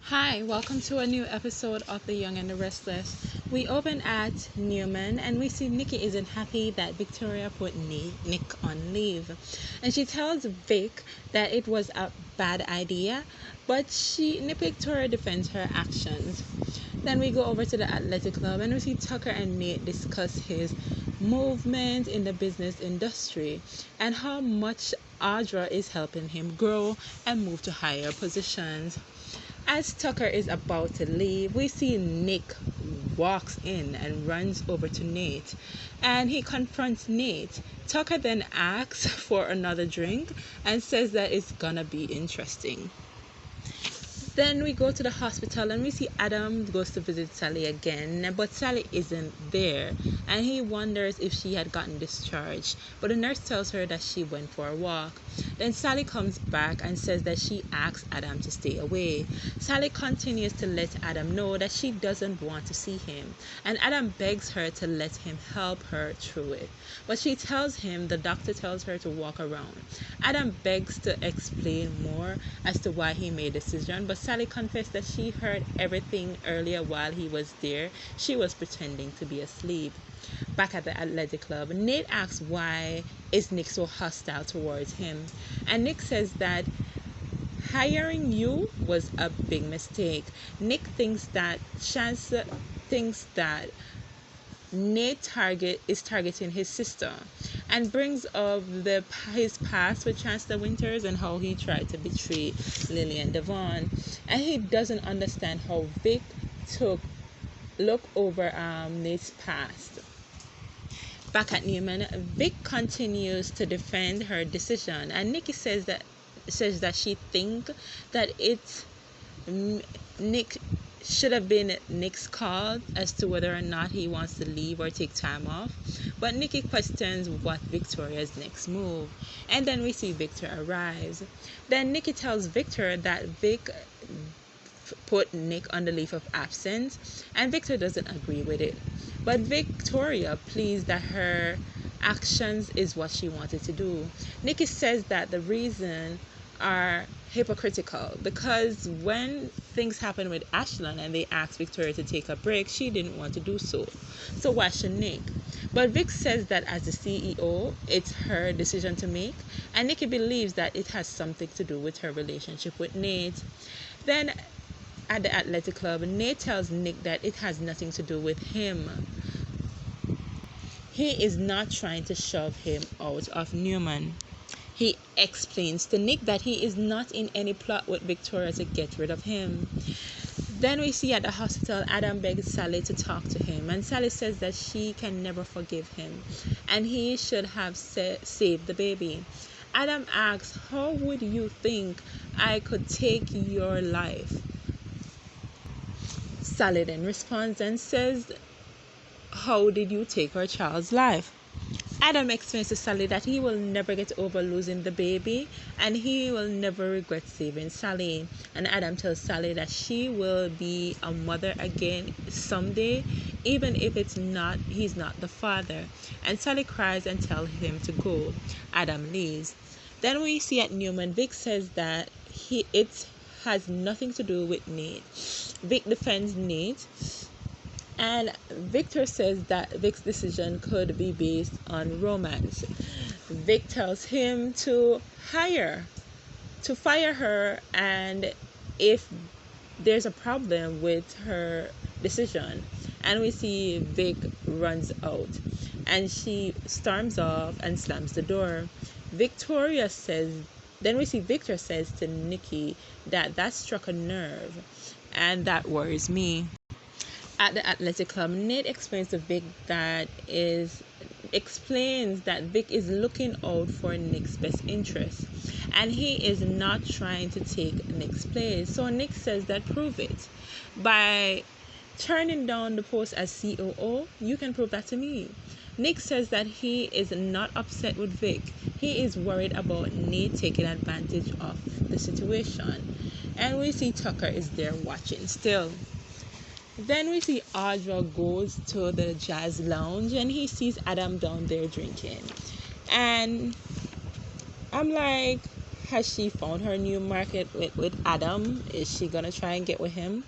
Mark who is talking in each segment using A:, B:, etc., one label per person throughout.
A: Hi, welcome to a new episode of The Young and the Restless. We open at Newman and we see Nicky isn't happy that Victoria put Nick on leave. And she tells Vick that it was a bad idea, but Victoria defends her actions. Then we go over to the athletic club and we see Tucker and Nate discuss his movement in the business industry and how much Audra is helping him grow and move to higher positions. As Tucker is about to leave, we see Nick walks in and runs over to Nate and he confronts Nate. Tucker then asks for another drink and says that it's gonna be interesting. Then we go to the hospital and we see Adam goes to visit Sally again, but Sally isn't there and he wonders if she had gotten discharged, but the nurse tells her that she went for a walk. Then Sally comes back and says that she asked Adam to stay away. Sally continues to let Adam know that she doesn't want to see him, and Adam begs her to let him help her through it, but the doctor tells her to walk around. Adam begs to explain more as to why he made the decision, but Sally confessed that she heard everything earlier while he was there. She was pretending to be asleep. Back at the athletic club, Nate asks why is Nick so hostile towards him, and Nick says that hiring you was a big mistake. Nick thinks that Chance thinks that is targeting his sister and brings up his past with Chancellor Winters and how he tried to betray Lily and Devon, and he doesn't understand how Vick took look over Nate's past. Back at Newman, Vick continues to defend her decision, and Nicky says that she thinks that Nick should have been Nick's call as to whether or not he wants to leave or take time off. But Nicky questions what Victoria's next move. And then we see Victor arrives. Then Nicky tells Victor that Vick put Nick on the leave of absence, and Victor doesn't agree with it. But Victoria pleads that her actions is what she wanted to do. Nicky says that the reason are hypocritical because when things happened with Ashland and they asked Victoria to take a break, she didn't want to do so. So why should Nick? But Vic says that as the CEO, it's her decision to make, and Nicky believes that it has something to do with her relationship with Nate. Then at the athletic club, Nate tells Nick that it has nothing to do with him. He is not trying to shove him out of Newman. He explains to Nick that he is not in any plot with Victoria to get rid of him. Then we see at the hospital, Adam begs Sally to talk to him, and Sally says that she can never forgive him, and he should have saved the baby. Adam asks, how would you think I could take your life? Sally then responds and says, how did you take our child's life? Adam explains to Sally that he will never get over losing the baby and he will never regret saving Sally. And Adam tells Sally that she will be a mother again someday, even if he's not the father. And Sally cries and tells him to go. Adam leaves. Then we see at Newman, Vic says that it has nothing to do with Nate. Vic defends Nate. And Victor says that Vic's decision could be based on romance. Vic tells him to fire her, and if there's a problem with her decision. And we see Vic runs out, and she storms off and slams the door. Then we see Victor says to Nicky that struck a nerve, and that worries me. At the athletic club, Nate explains to Vic that Vic is looking out for Nick's best interest, and he is not trying to take Nick's place. So Nick says that prove it. By turning down the post as COO, you can prove that to me. Nick says that he is not upset with Vic. He is worried about Nate taking advantage of the situation. And we see Tucker is there watching still. Then we see Audra goes to the jazz lounge and he sees Adam down there drinking. And I'm like, has she found her new market with Adam? Is she gonna try and get with him?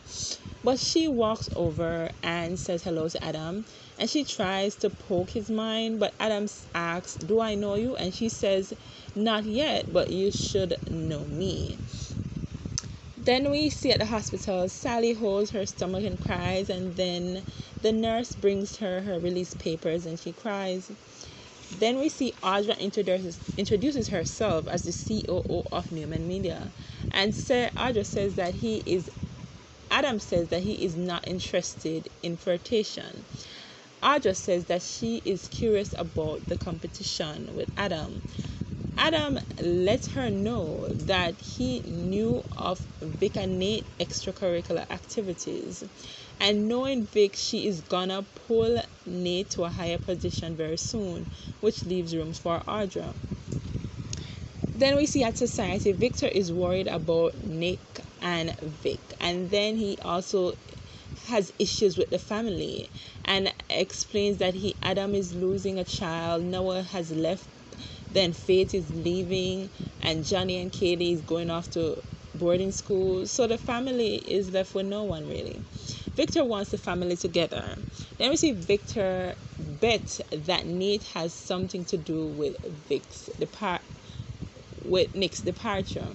A: But she walks over and says hello to Adam, and she tries to poke his mind, but Adam asks, "Do I know you?" And she says, "Not yet, but you should know me." Then we see at the hospital, Sally holds her stomach and cries, and then the nurse brings her her release papers and she cries. Then we see Audra introduces herself as the COO of Newman Media, and Audra says that Adam says that he is not interested in flirtation. Audra says that she is curious about the competition with Adam. Adam lets her know that he knew of Vick and Nate extracurricular activities. And knowing Vick, she is gonna pull Nate to a higher position very soon, which leaves room for Audra. Then we see at society, Victor is worried about Nick and Vick. And then he also has issues with the family and explains that Adam is losing a child, Noah has left, then Faith is leaving, and Johnny and Katie is going off to boarding school. So the family is left with no one really. Victor wants the family together. Then we see Victor bet that Nate has something to do with Nick's departure.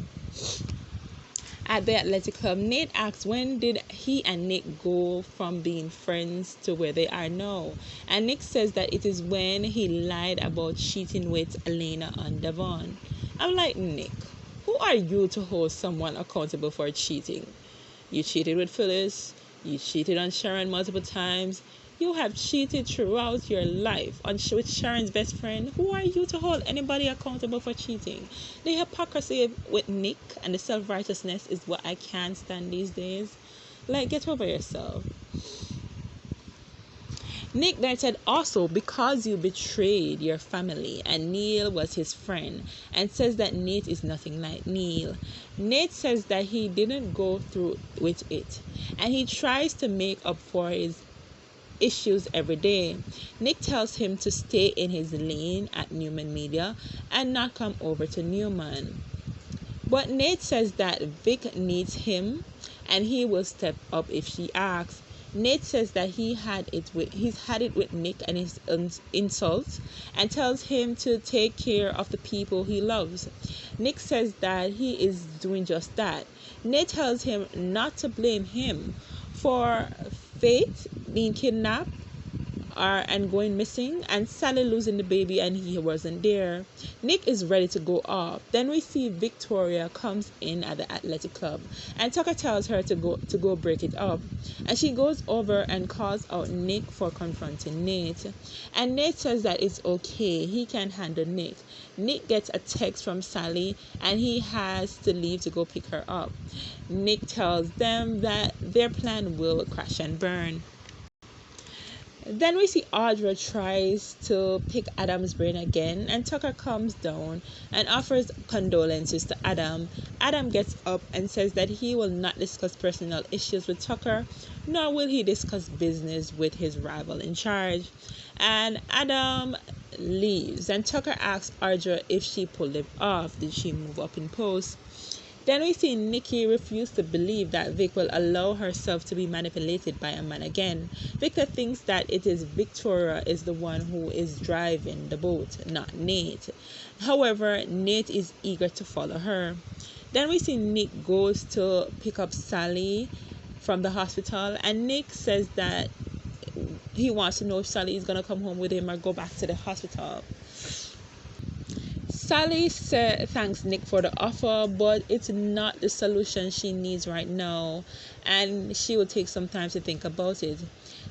A: At the athletic club, Nate asks when did he and Nick go from being friends to where they are now. And Nick says that it is when he lied about cheating with Elena on Devon. I'm like, Nick, who are you to hold someone accountable for cheating? You cheated with Phyllis. You cheated on Sharon multiple times. You have cheated throughout your life with Sharon's best friend. Who are you to hold anybody accountable for cheating? The hypocrisy with Nick and the self-righteousness is what I can't stand these days. Like, get over yourself. Nick then said, also, because you betrayed your family and Neil was his friend, and says that Nate is nothing like Neil. Nate says that he didn't go through with it, and he tries to make up for his issues every day. Nick tells him to stay in his lane at Newman Media and not come over to Newman. But Nate says that Vick needs him and he will step up if she asks. Nate says that he's had it with Nick and his insults, and tells him to take care of the people he loves. Nick says that he is doing just that. Nate tells him not to blame him for Faith being kidnapped and going missing, and Sally losing the baby and he wasn't there. Nick is ready to go off. Then we see Victoria comes in at the athletic club, and Tucker tells her to go break it up, and she goes over and calls out Nick for confronting Nate, and Nate says that it's okay, he can handle Nick. Nick gets a text from Sally and he has to leave to go pick her up. Nick tells them that their plan will crash and burn. Then we see Audra tries to pick Adam's brain again, and Tucker comes down and offers condolences to Adam. Adam gets up and says that he will not discuss personal issues with Tucker, nor will he discuss business with his rival in charge. And Adam leaves, and Tucker asks Audra if she pulled him off. Did she move up in post? Then we see Nicky refuse to believe that Vick will allow herself to be manipulated by a man again. Victor thinks that it is Victoria is the one who is driving the boat, not Nate. However, Nate is eager to follow her. Then we see Nick goes to pick up Sally from the hospital, and Nick says that he wants to know if Sally is going to come home with him or go back to the hospital. Sally thanks Nick for the offer, but it's not the solution she needs right now, and she will take some time to think about it.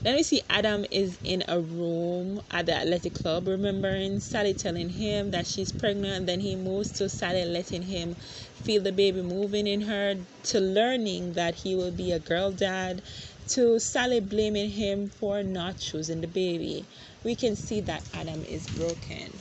A: Then we see Adam is in a room at the athletic club, remembering Sally telling him that she's pregnant, and then he moves to Sally letting him feel the baby moving in her, to learning that he will be a girl dad, to Sally blaming him for not choosing the baby. We can see that Adam is broken.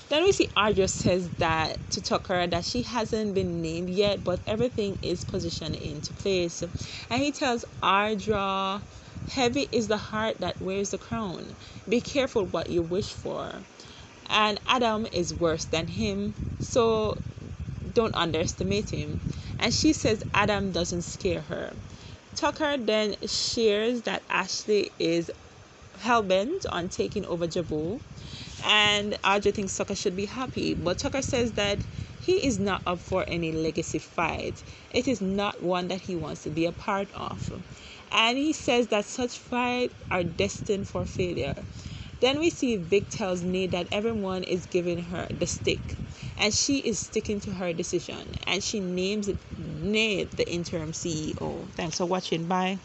A: Then we see Audra says that to Tucker that she hasn't been named yet, but everything is positioned into place. And he tells Audra, heavy is the heart that wears the crown. Be careful what you wish for. and Adam is worse than him, so don't underestimate him. And she says Adam doesn't scare her. Tucker then shares that Ashley is hellbent on taking over Jabu, and Audrey thinks Tucker should be happy, but Tucker says that he is not up for any legacy fight. It is not one that he wants to be a part of. And he says that such fights are destined for failure. Then we see Vic tells Nate that everyone is giving her the stick, and she is sticking to her decision, and she names Nate the interim CEO. Thanks for watching. Bye.